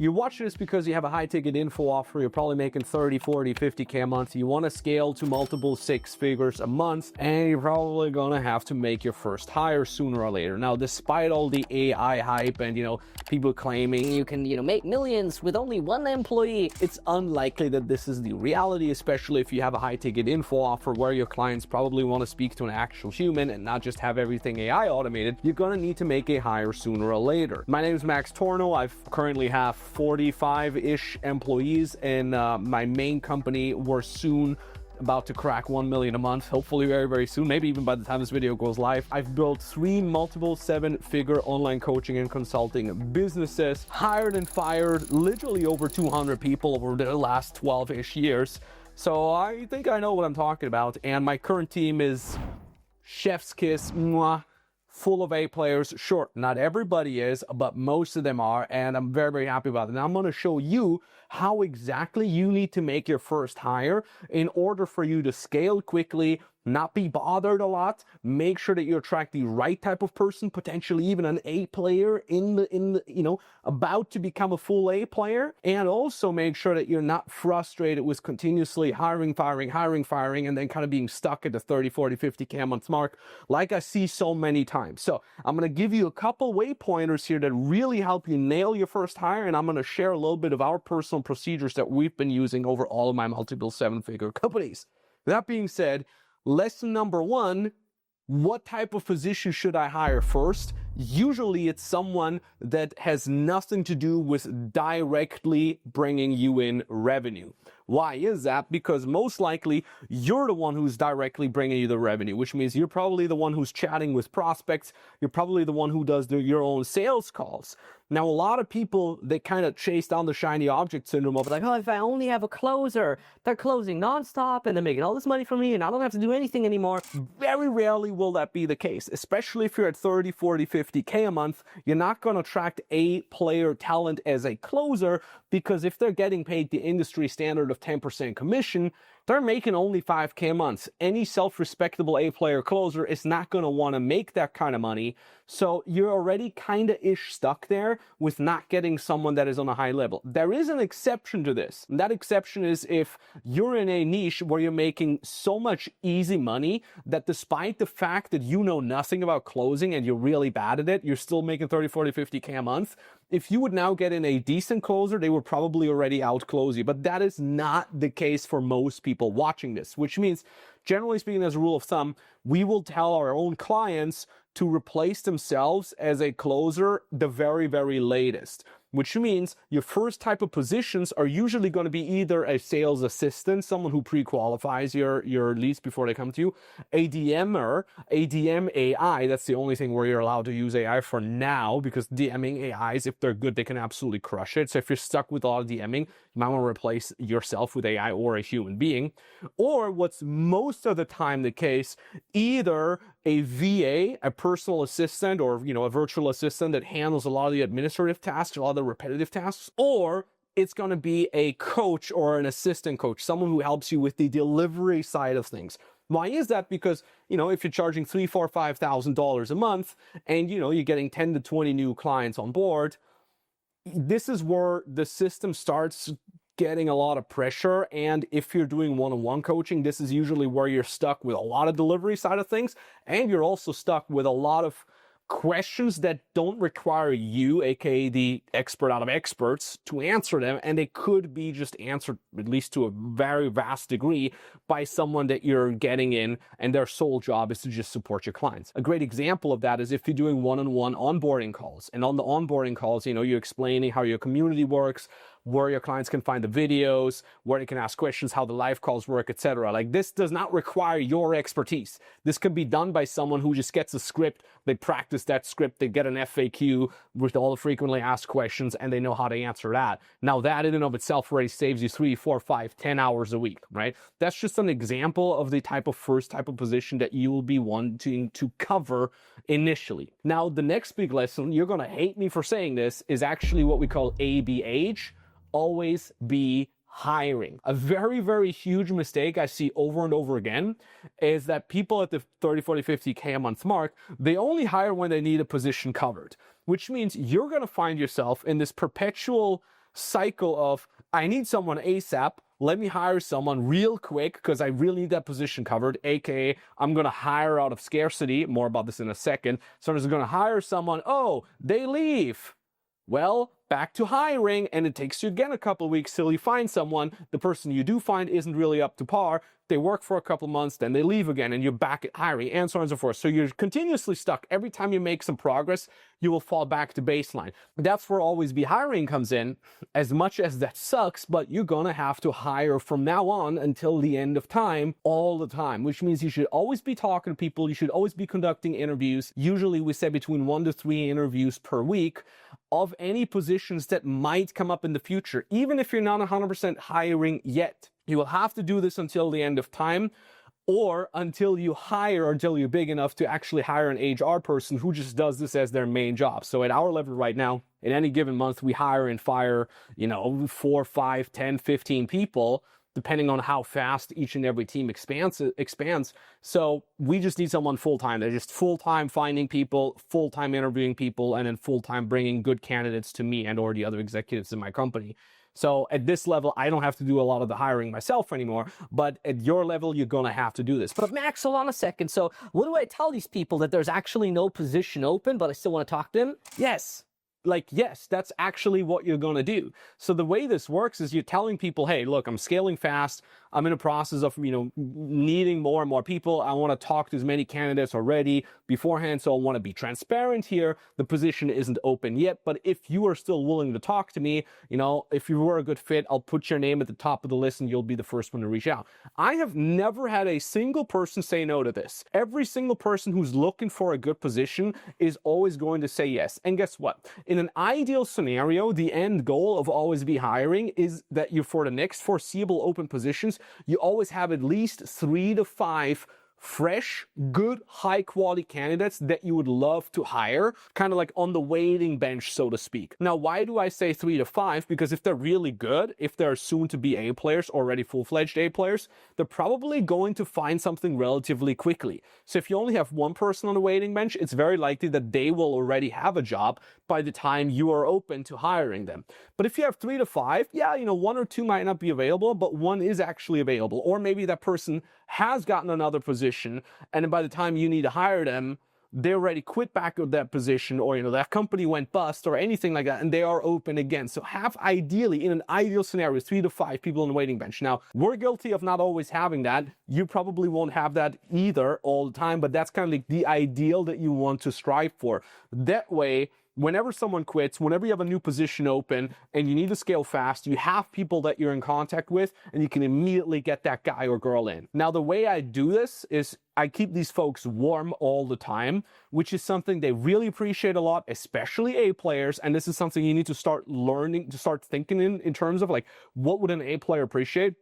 You're watching this because you have a high ticket info offer. You're probably making 30, 40, 50K a month. You want to scale to multiple six figures a month, and you're probably going to have to make your first hire sooner or later. Now, despite all the AI hype and, people claiming you can, make millions with only one employee, it's unlikely that this is the reality, especially if you have a high ticket info offer where your clients probably want to speak to an actual human and not just have everything AI automated. You're going to need to make a hire sooner or later. My name is Max Tornow. I currently have 45-ish employees in my main company. We're soon about to crack 1 million a month, hopefully very, very soon, maybe even by the time this video goes live. I've built 3 multiple 7-figure online coaching and consulting businesses, hired and fired literally over 200 people over the last 12-ish years. So I think I know what I'm talking about. And my current team is chef's kiss, mwah, full of A players. Sure, not everybody is, but most of them are, and I'm very, very happy about it. Now I'm going to show you how exactly you need to make your first hire in order for you to scale quickly, not be bothered a lot, make sure that you attract the right type of person, potentially even an A player in the about to become a full A player, and also make sure that you're not frustrated with continuously hiring, firing, and then kind of being stuck at the 30, 40, 50K a month mark like I see so many times. So I'm going to give you a couple waypointers here that really help you nail your first hire, and I'm going to share a little bit of our personal procedures that we've been using over all of my multiple 7-figure companies. That being said, lesson number 1, what type of position should I hire first? Usually it's someone that has nothing to do with directly bringing you in revenue. Why is that? Because most likely you're the one who's directly bringing you the revenue, which means you're probably the one who's chatting with prospects. You're probably the one who does your own sales calls. Now, a lot of people, they kind of chase down the shiny object syndrome of like, oh, if I only have a closer, they're closing nonstop and they're making all this money for me and I don't have to do anything anymore. Very rarely will that be the case, especially if you're at 30, 40, 50K a month. You're not going to attract A player talent as a closer, because if they're getting paid the industry standard of 10% commission, they're making only 5K a month. Any self-respectable A player closer is not going to want to make that kind of money. So you're already kind of stuck there with not getting someone that is on a high level. There is an exception to this. And that exception is if you're in a niche where you're making so much easy money that despite the fact that you know nothing about closing and you're really bad at it, you're still making 30, 40, 50K a month. If you would now get in a decent closer, they would probably already outclose you. But that is not the case for most people watching this, which means, generally speaking, as a rule of thumb, we will tell our own clients to replace themselves as a closer the very, very latest, which means your first type of positions are usually going to be either a sales assistant, someone who pre-qualifies your leads before they come to you, a DMer, a DM AI. That's the only thing where you're allowed to use AI for now, because DMing AIs, if they're good, they can absolutely crush it. So if you're stuck with all DMing, you might want to replace yourself with AI or a human being. Or what's most of the time the case, either a VA, a personal assistant, or a virtual assistant that handles a lot of the administrative tasks, a lot of the repetitive tasks, or it's going to be a coach or an assistant coach, someone who helps you with the delivery side of things. Why is that? Because, if you're charging $3,000, $4,000, $5,000 a month and, you're getting 10 to 20 new clients on board, this is where the system starts getting a lot of pressure. And if you're doing one-on-one coaching, this is usually where you're stuck with a lot of delivery side of things. And you're also stuck with a lot of questions that don't require you, aka the expert out of experts, to answer them, and they could be just answered, at least to a very vast degree, by someone that you're getting in and their sole job is to just support your clients. A great example of that is if you're doing one-on-one onboarding calls, and on the onboarding calls, you're explaining how your community works, where your clients can find the videos, where they can ask questions, how the live calls work, etc. Like, this does not require your expertise. This can be done by someone who just gets a script, they practice that script, they get an FAQ with all the frequently asked questions, and they know how to answer that. Now, that in and of itself already saves you 3, 4, 5, 10 hours a week, right? That's just an example of the first type of position that you will be wanting to cover initially. Now, the next big lesson, you're going to hate me for saying this, is actually what we call ABH. Always be hiring. A very, very huge mistake I see over and over again is that people at the 30, 40, 50K a month mark, they only hire when they need a position covered, which means you're going to find yourself in this perpetual cycle of, I need someone ASAP. Let me hire someone real quick because I really need that position covered, aka I'm going to hire out of scarcity. More about this in a second. So I'm just going to hire someone. Oh, they leave. Well, back to hiring, and it takes you again a couple of weeks till you find someone. The person you do find isn't really up to par. They work for a couple of months, then they leave again, and you're back at hiring, and so on and so forth. So you're continuously stuck. Every time you make some progress, you will fall back to baseline. That's where Always Be Hiring comes in. As much as that sucks, but you're gonna have to hire from now on until the end of time, all the time, which means you should always be talking to people. You should always be conducting interviews. Usually we say between 1 to 3 interviews per week of any positions that might come up in the future, even if you're not 100% hiring yet. You will have to do this until the end of time, or until you hire, until you're big enough to actually hire an HR person who just does this as their main job. So at our level right now, in any given month, we hire and fire, 4, 5, 10, 15 people, depending on how fast each and every team expands. So we just need someone full-time. They're just full-time finding people, full-time interviewing people, and then full-time bringing good candidates to me and or the other executives in my company. So at this level, I don't have to do a lot of the hiring myself anymore, but at your level, you're going to have to do this. But Max, hold on a second. So what do I tell these people, that there's actually no position open, but I still want to talk to them? Yes, that's actually what you're going to do. So the way this works is you're telling people, hey, look, I'm scaling fast. I'm in a process of, needing more and more people. I want to talk to as many candidates already beforehand. So I want to be transparent here. The position isn't open yet, but if you are still willing to talk to me, if you were a good fit, I'll put your name at the top of the list and you'll be the first one to reach out. I have never had a single person say no to this. Every single person who's looking for a good position is always going to say yes. And guess what? In an ideal scenario, the end goal of Always Be Hiring is that you, for the next foreseeable open positions, you always have at least 3 to 5 fresh, good, high quality candidates that you would love to hire, kind of like on the waiting bench, so to speak. Now, why do I say 3 to 5? Because if they're really good, if they're soon to be A players, already full-fledged A players, they're probably going to find something relatively quickly. So if you only have one person on the waiting bench, it's very likely that they will already have a job by the time you are open to hiring them. But if you have 3 to 5, 1 or 2 might not be available, but 1 is actually available. Or maybe that person has gotten another position, and then by the time you need to hire them, they already quit back of that position, or that company went bust or anything like that, and they are open again. So have, ideally, in an ideal scenario, 3 to 5 people on the waiting bench. Now, we're guilty of not always having that. You probably won't have that either all the time, but that's kind of like the ideal that you want to strive for. That way, whenever someone quits, whenever you have a new position open and you need to scale fast, you have people that you're in contact with and you can immediately get that guy or girl in. Now, the way I do this is I keep these folks warm all the time, which is something they really appreciate a lot, especially A players. And this is something you need to start learning, to start thinking in terms of like, what would an A player appreciate?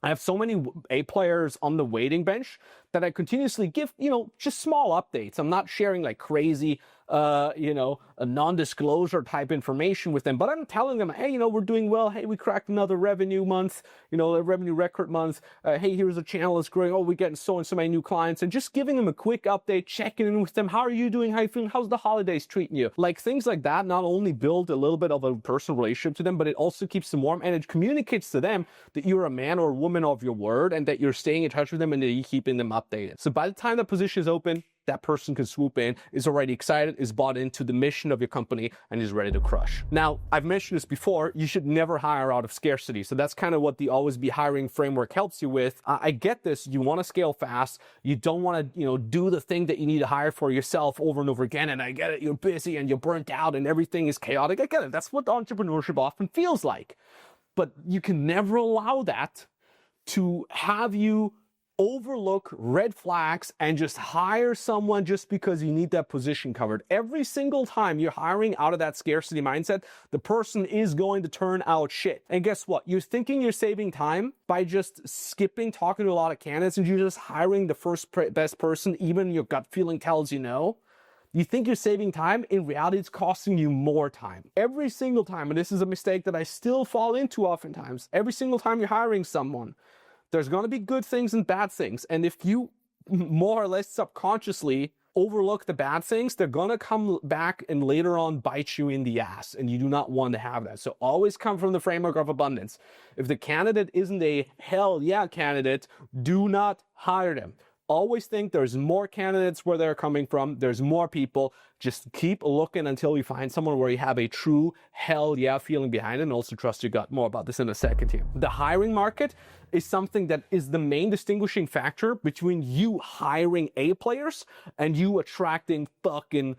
I have so many A players on the waiting bench that I continuously give, just small updates. I'm not sharing like crazy, a non-disclosure type information with them, but I'm telling them, hey, we're doing well. Hey, we cracked another revenue month, a revenue record month. Hey, here's a channel that's growing. Oh, we're getting so and so many new clients, and just giving them a quick update, checking in with them. How are you doing? How are you feeling? How's the holidays treating you? Like things like that not only build a little bit of a personal relationship to them, but it also keeps them warm, and it communicates to them that you're a man or a woman of your word and that you're staying in touch with them and that you're keeping them updated. So by the time the position is open, that person can swoop in, is already excited, is bought into the mission of your company, and is ready to crush. Now, I've mentioned this before, you should never hire out of scarcity. So that's kind of what the Always Be Hiring framework helps you with. I get this. You want to scale fast. You don't want to, do the thing that you need to hire for yourself over and over again. And I get it. You're busy and you're burnt out and everything is chaotic. I get it. That's what entrepreneurship often feels like. But you can never allow that to have you overlook red flags and just hire someone just because you need that position covered. Every single time you're hiring out of that scarcity mindset, the person is going to turn out shit. And guess what? You're thinking you're saving time by just skipping talking to a lot of candidates and you're just hiring the first best person, even your gut feeling tells you no. You think you're saving time. In reality, it's costing you more time. Every single time, and this is a mistake that I still fall into oftentimes, every single time you're hiring someone, there's going to be good things and bad things. And if you more or less subconsciously overlook the bad things, they're gonna come back and later on bite you in the ass, and you do not want to have that. So always come from the framework of abundance. If the candidate isn't a hell yeah candidate, do not hire them. Always think there's more candidates where they're coming from. There's more people. Just keep looking until you find someone where you have a true hell yeah feeling behind it, and also trust your gut. More about this in a second here. The hiring market is something that is the main distinguishing factor between you hiring A players and you attracting fucking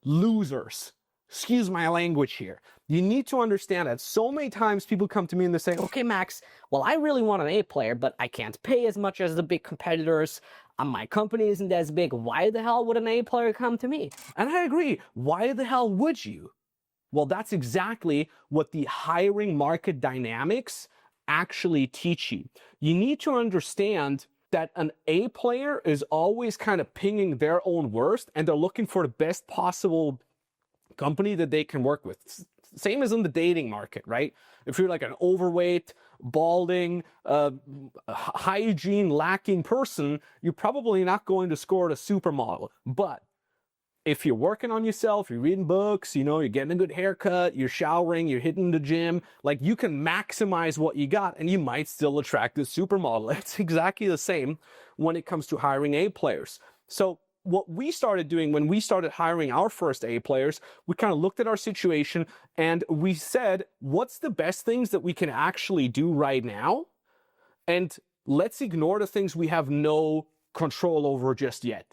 losers. Excuse my language here. You need to understand that so many times people come to me and they say, Okay, Max, well, I really want an A player, but I can't pay as much as the big competitors. My company isn't as big. Why the hell would an A player come to me? and I agree, why the hell would you? Well, that's exactly what the hiring market dynamics actually teach you. You need to understand that an A player is always kind of pinging their own worst, and they're looking for the best possible company that they can work with. Same as in the dating market, right? If you're like an overweight, balding, hygiene lacking person, you're probably not going to score a supermodel. But if you're working on yourself, you're reading books, you're getting a good haircut, you're showering, you're hitting the gym, like you can maximize what you got and you might still attract a supermodel. It's exactly the same when it comes to hiring A players. So what we started doing when we started hiring our first A players, we kind of looked at our situation and we said, what's the best things that we can actually do right now? And let's ignore the things we have no control over just yet.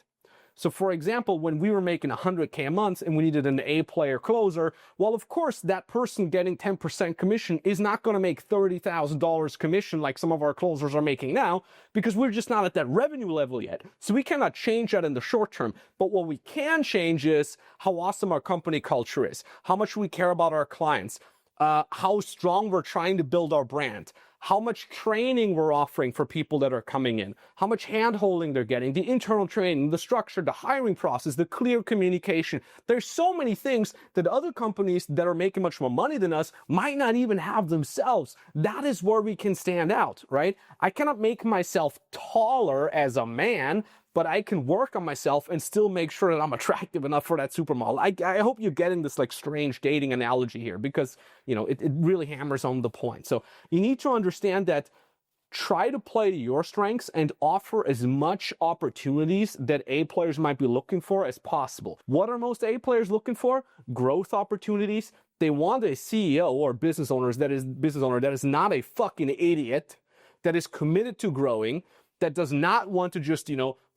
So for example, when we were making 100K a month and we needed an A player closer, well, of course, that person getting 10% commission is not going to make $30,000 commission like some of our closers are making now, because we're just not at that revenue level yet. So we cannot change that in the short term. But what we can change is how awesome our company culture is, how much we care about our clients, how strong we're trying to build our brand, how much training we're offering for people that are coming in, how much hand-holding they're getting, the internal training, the structure, the hiring process, the clear communication. There's so many things that other companies that are making much more money than us might not even have themselves. That is where we can stand out, right? I cannot make myself taller as a man, but I can work on myself and still make sure that I'm attractive enough for that supermodel. I hope you're getting this like strange dating analogy here, because it really hammers on the point. So you need to understand that try to play to your strengths and offer as much opportunities that A players might be looking for as possible. What are most A players looking for? Growth opportunities. They want a CEO or business owner that is not a fucking idiot, that is committed to growing, that does not want to just,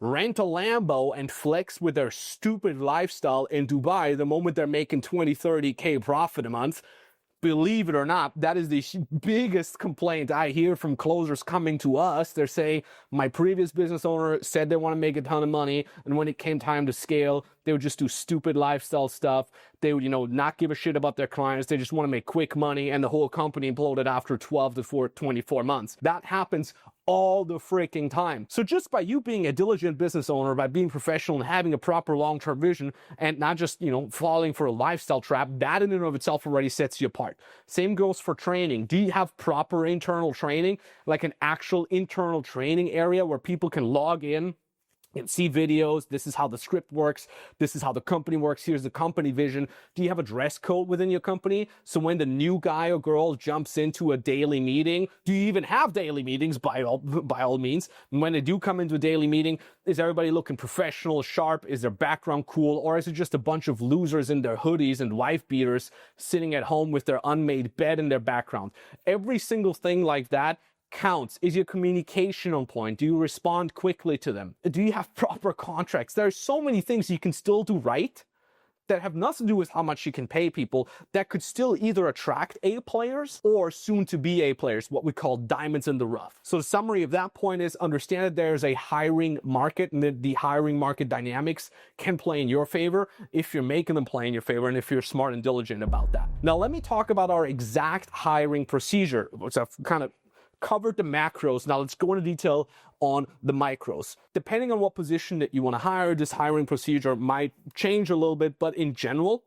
rent a Lambo and flex with their stupid lifestyle in Dubai the moment they're making 20, 30K profit a month. Believe it or not, that is the biggest complaint I hear from closers coming to us. They're saying, my previous business owner said they want to make a ton of money, and when it came time to scale, they would just do stupid lifestyle stuff. They would, not give a shit about their clients. They just want to make quick money, and the whole company imploded after 12 to 24 months. That happens all the freaking time. So just by you being a diligent business owner, by being professional and having a proper long-term vision and not just, falling for a lifestyle trap, that in and of itself already sets you apart. Same goes for training. Do you have proper internal training, like an actual internal training area where people can log in and see videos? This is how the script works. This is how the company works. Here's the company vision. Do you have a dress code within your company? So when the new guy or girl jumps into a daily meeting, do you even have daily meetings by all means? And when they do come into a daily meeting, is everybody looking professional, sharp? Is their background cool? Or is it just a bunch of losers in their hoodies and wife beaters sitting at home with their unmade bed in their background? Every single thing like that counts. Is your communication on point? Do you respond quickly to them? Do you have proper contracts? There are so many things you can still do right that have nothing to do with how much you can pay people, that could still either attract A players or soon to be A players, what we call diamonds in the rough. So the summary of that point is, understand that there's a hiring market, and that the hiring market dynamics can play in your favor if you're making them play in your favor and if you're smart and diligent about that. Now let me talk about our exact hiring procedure, which I've kind of covered the macros. Now let's go into detail on the micros. Depending on what position that you want to hire, this hiring procedure might change a little bit, but in general,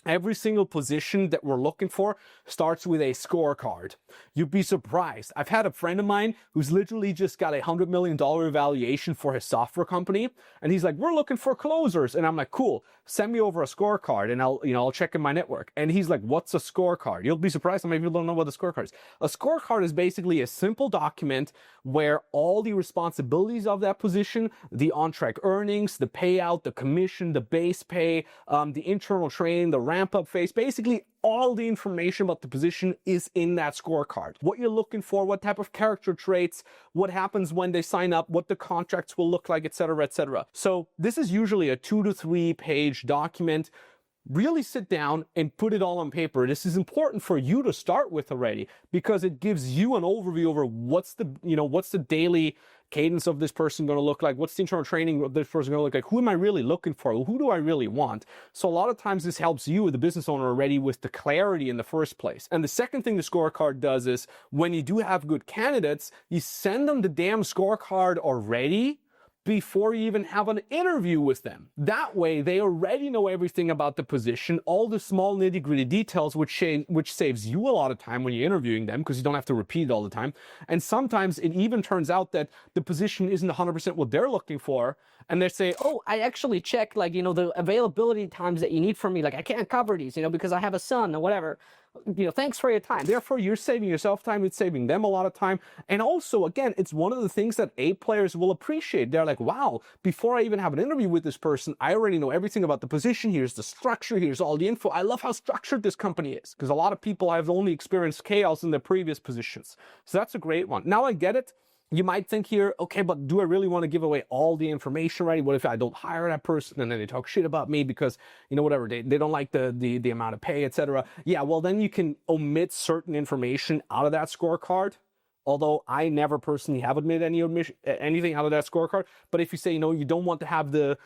Every single position that we're looking for starts with a scorecard. You'd be surprised. I've had a friend of mine who's literally just got $100 million valuation for his software company. And he's like, we're looking for closers. And I'm like, cool, send me over a scorecard and I'll check in my network. And he's like, what's a scorecard? You'll be surprised how many people don't know what a scorecard is. A scorecard is basically a simple document where all the responsibilities of that position, the on-track earnings, the payout, the commission, the base pay, the internal training, the ramp-up phase, basically all the information about the position is in that scorecard. What you're looking for, what type of character traits, what happens when they sign up, what the contracts will look like, etc., etc. So this is usually a 2 to 3 page document. Really sit down and put it all on paper. This is important for you to start with already because it gives you an overview over what's the daily cadence of this person going to look like, what's the internal training of this person going to look like, who am I really looking for, who do I really want. So a lot of times this helps you, the business owner, already with the clarity in the first place. And the second thing the scorecard does is when you do have good candidates, you send them the damn scorecard already before you even have an interview with them. That way, they already know everything about the position, all the small nitty-gritty details, which saves you a lot of time when you're interviewing them because you don't have to repeat it all the time. And sometimes it even turns out that the position isn't 100% what they're looking for, and they say, oh, I actually checked, like, the availability times that you need from me. Like, I can't cover these, because I have a son or whatever. Thanks for your time. Therefore, you're saving yourself time, it's saving them a lot of time. And also, again, it's one of the things that A players will appreciate. They're like, wow, before I even have an interview with this person, I already know everything about the position. Here's the structure, here's all the info. I love how structured this company is. Because a lot of people have only experienced chaos in their previous positions. So that's a great one. Now I get it. You might think here, okay, but do I really want to give away all the information, right? What if I don't hire that person and then they talk shit about me because, whatever, they don't like the amount of pay, etc. Yeah, well, then you can omit certain information out of that scorecard. Although I never personally have admitted anything out of that scorecard. But if you say, you don't want to have the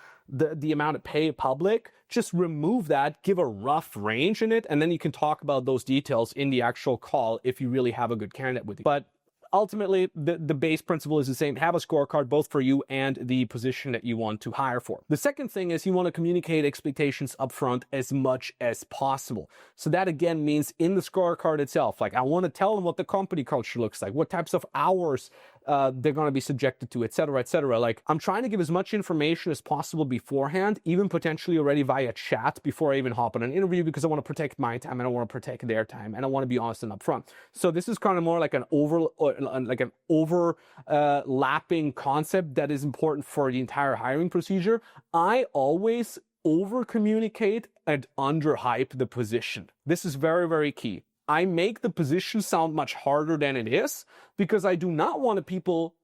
amount of pay public, just remove that, give a rough range in it, and then you can talk about those details in the actual call if you really have a good candidate with you. But ultimately, the base principle is the same. Have a scorecard both for you and the position that you want to hire for. The second thing is you want to communicate expectations upfront as much as possible. So that again means in the scorecard itself, like I want to tell them what the company culture looks like, what types of hours they're going to be subjected to, etc., etc. Like I'm trying to give as much information as possible beforehand, even potentially already via chat before I even hop on an interview, because I want to protect my time and I want to protect their time and I want to be honest and upfront. So this is kind of more like an overlapping concept that is important for the entire hiring procedure. I always over communicate and underhype the position. This is very, very key. I make the position sound much harder than it is because I do not want people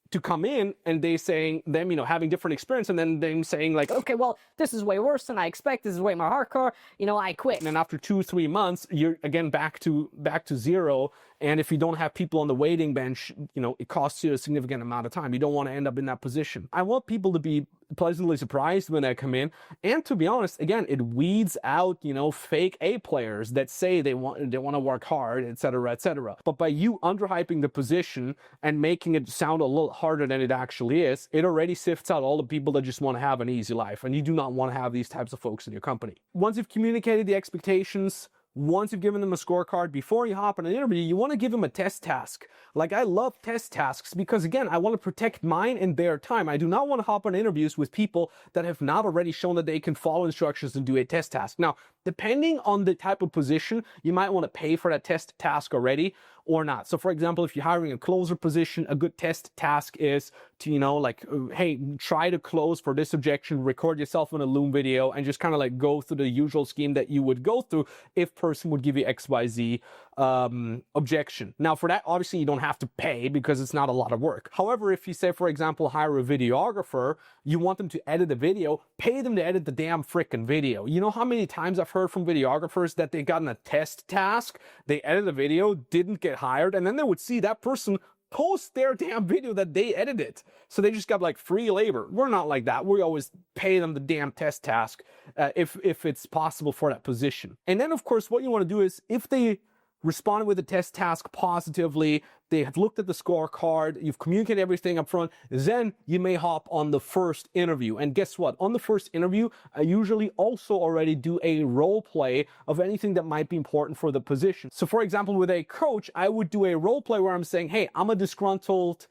to come in and them having different experience and then them saying like, okay, well, this is way worse than I expect. This is way more hardcore. I quit. And then after 2-3 months, you're again back to zero. And if you don't have people on the waiting bench, it costs you a significant amount of time. You don't want to end up in that position. I want people to be pleasantly surprised when they come in. And to be honest, again, it weeds out, fake A players that say they want to work hard, et cetera, et cetera. But by you underhyping the position and making it sound a little harder than it actually is, it already sifts out all the people that just want to have an easy life. And you do not want to have these types of folks in your company. Once you've communicated the expectations, once you've given them a scorecard, before you hop on an interview, you want to give them a test task. Like, I love test tasks because, again, I want to protect mine and their time. I do not want to hop on interviews with people that have not already shown that they can follow instructions and do a test task. Now, depending on the type of position, you might want to pay for that test task already or not. So, for example, if you're hiring a closer position, a good test task is to, hey, try to close for this objection, record yourself in a Loom video, and just kind of like go through the usual scheme that you would go through if person would give you XYZ objection. Now, for that, obviously, you don't have to pay because it's not a lot of work. However, if you say, for example, hire a videographer, you want them to edit the video, pay them to edit the damn frickin' video. You know how many times I've heard from videographers that they got in a test task, they edited the video, didn't get hired, and then they would see that person post their damn video that they edited. So they just got like free labor. We're not like that. We always pay them the damn test task if it's possible for that position. And then, of course, what you want to do is if they responded with the test task positively, they have looked at the scorecard, you've communicated everything up front, then you may hop on the first interview. And guess what? On the first interview, I usually also already do a role play of anything that might be important for the position. So for example, with a coach, I would do a role play where I'm saying, hey, I'm a disgruntled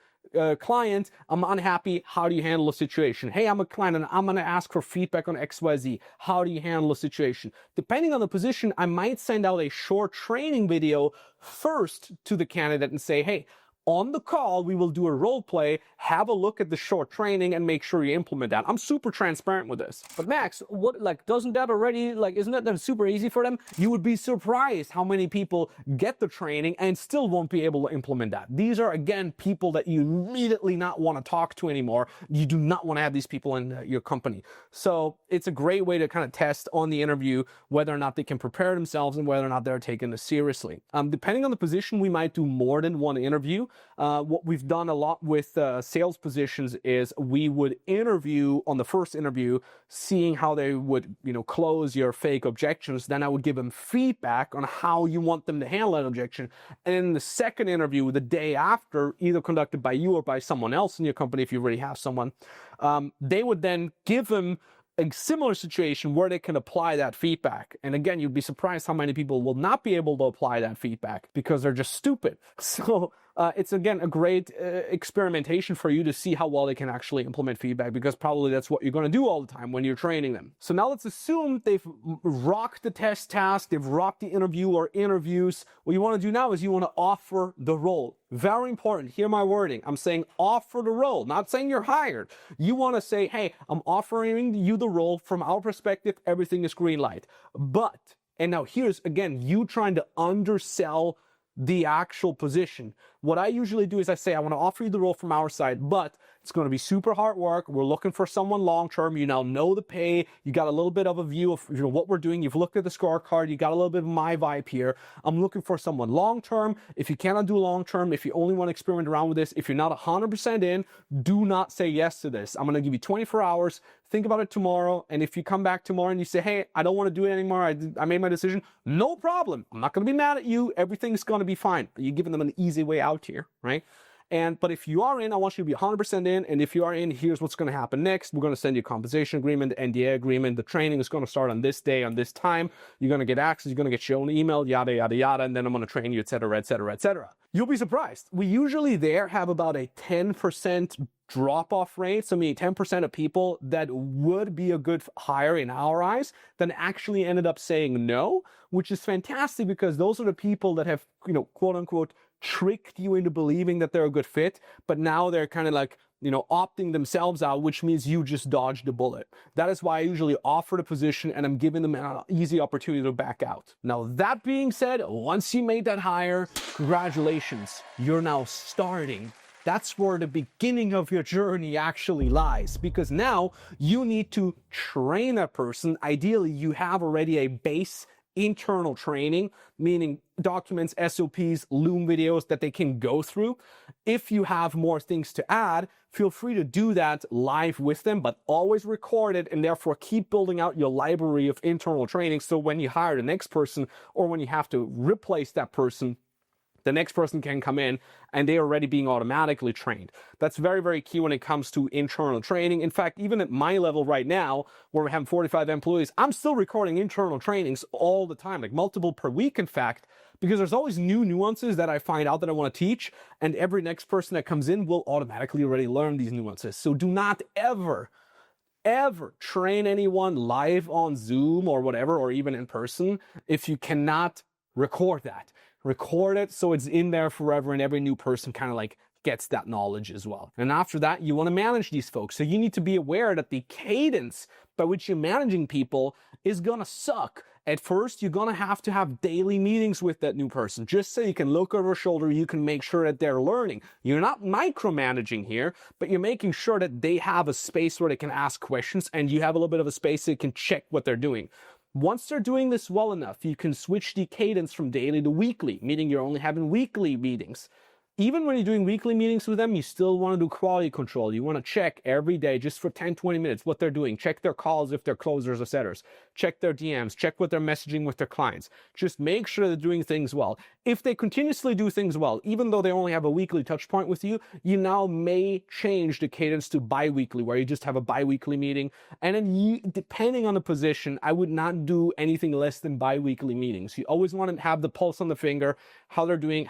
client, I'm unhappy, how do you handle a situation? Hey, I'm a client and I'm going to ask for feedback on XYZ. How do you handle a situation? Depending on the position, I might send out a short training video first to the candidate and say, hey, on the call, we will do a role play, have a look at the short training and make sure you implement that. I'm super transparent with this. But Max, what, like, doesn't that already, like, isn't that then super easy for them? You would be surprised how many people get the training and still won't be able to implement that. These are, again, people that you immediately not want to talk to anymore. You do not want to have these people in your company. So it's a great way to kind of test on the interview whether or not they can prepare themselves and whether or not they're taking this seriously. Depending on the position, we might do more than one interview. What we've done a lot with sales positions is we would interview on the first interview, seeing how they would, close your fake objections. Then I would give them feedback on how you want them to handle that objection. And in the second interview, the day after, either conducted by you or by someone else in your company, if you already have someone, they would then give them a similar situation where they can apply that feedback. And again, you'd be surprised how many people will not be able to apply that feedback because they're just stupid. So it's, again, a great experimentation for you to see how well they can actually implement feedback, because probably that's what you're going to do all the time when you're training them. So now let's assume they've rocked the test task, they've rocked the interview or interviews. What you want to do now is you want to offer the role. Very important. Hear my wording. I'm saying offer the role, not saying you're hired. You want to say, hey, I'm offering you the role. From our perspective, everything is green light. But, and now here's, again, you trying to undersell the actual position. What I usually do is I say, I want to offer you the role from our side, but it's going to be super hard work. We're looking for someone long-term. You now know the pay. You got a little bit of a view of what we're doing. You've looked at the scorecard. You got a little bit of my vibe here. I'm looking for someone long-term. If you cannot do long-term, if you only want to experiment around with this, if you're not 100% in, do not say yes to this. I'm going to give you 24 hours. Think about it tomorrow. And if you come back tomorrow and you say, hey, I don't want to do it anymore, I made my decision, no problem. I'm not going to be mad at you. Everything's going to be fine. You're giving them an easy way out here, right? But if you are in, I want you to be 100% in. And if you are in, here's what's going to happen next. We're going to send you a compensation agreement, NDA agreement. The training is going to start on this day, on this time. You're going to get access. You're going to get your own email, yada, yada, yada. And then I'm going to train you, et cetera, et cetera, et cetera. You'll be surprised. We usually there have about a 10% drop-off rate. So meaning 10% of people that would be a good hire in our eyes then actually ended up saying no, which is fantastic, because those are the people that have, quote unquote, tricked you into believing that they're a good fit, but now they're kind of like, opting themselves out, which means you just dodged the bullet. That is why I usually offer the position and I'm giving them an easy opportunity to back out. Now, that being said, once you made that hire, congratulations, you're now starting. That's where the beginning of your journey actually lies, because now you need to train that person. Ideally, you have already a base internal training, meaning documents, SOPs, Loom videos that they can go through. If you have more things to add, feel free to do that live with them, but always record it, and therefore keep building out your library of internal training. So when you hire the next person, or when you have to replace that person, the next person can come in and they're already being automatically trained. That's very, very key when it comes to internal training. In fact, even at my level right now, where we have 45 employees, I'm still recording internal trainings all the time, like multiple per week, in fact, because there's always new nuances that I find out that I want to teach, and every next person that comes in will automatically already learn these nuances. So do not ever train anyone live on Zoom or whatever, or even in person, if you cannot record that. Record it so it's in there forever, and every new person kind of like gets that knowledge as well. And after that, you want to manage these folks. So you need to be aware that the cadence by which you're managing people is going to suck. At first, you're going to have daily meetings with that new person, just so you can look over your shoulder, you can make sure that they're learning. You're not micromanaging here, but you're making sure that they have a space where they can ask questions, and you have a little bit of a space so you can check what they're doing. Once they're doing this well enough, you can switch the cadence from daily to weekly, meaning you're only having weekly meetings. Even when you're doing weekly meetings with them, you still want to do quality control. You want to check every day, just for 10, 20 minutes, what they're doing. Check their calls if they're closers or setters. check their DMs, check what they're messaging with their clients. Just make sure they're doing things well. If they continuously do things well, even though they only have a weekly touch point with you, you now may change the cadence to bi-weekly, where you just have a bi-weekly meeting. And then depending on the position, I would not do anything less than bi-weekly meetings. You always want to have the pulse on the finger, how they're doing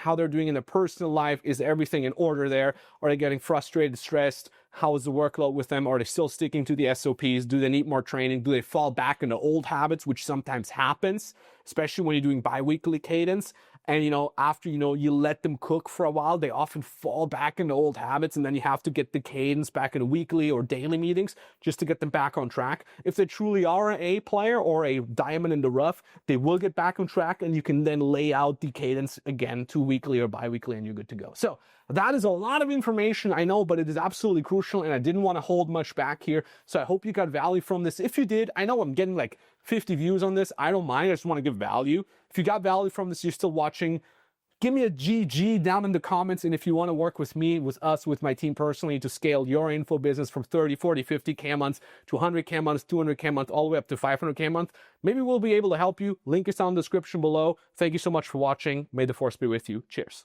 in their personal life. Is everything in order there? Are they getting frustrated, stressed? How is the workload with them? Are they still sticking to the SOPs? Do they need more training? Do they fall back into old habits, which sometimes happens, especially when you're doing bi-weekly cadence? And, after, you let them cook for a while, they often fall back into old habits, and then you have to get the cadence back into weekly or daily meetings just to get them back on track. If they truly are an A player or a diamond in the rough, they will get back on track, and you can then lay out the cadence again to weekly or bi-weekly, and you're good to go. So that is a lot of information, I know, but it is absolutely crucial, and I didn't want to hold much back here. So I hope you got value from this. If you did, I know I'm getting like 50 views on this. I don't mind. I just want to give value. If you got value from this, you're still watching, give me a GG down in the comments. And if you want to work with me, with us, with my team personally to scale your info business from 30, 40, 50K a month to 100K a month, 200K a month, all the way up to 500K a month, maybe we'll be able to help you. Link is down in the description below. Thank you so much for watching. May the force be with you. Cheers.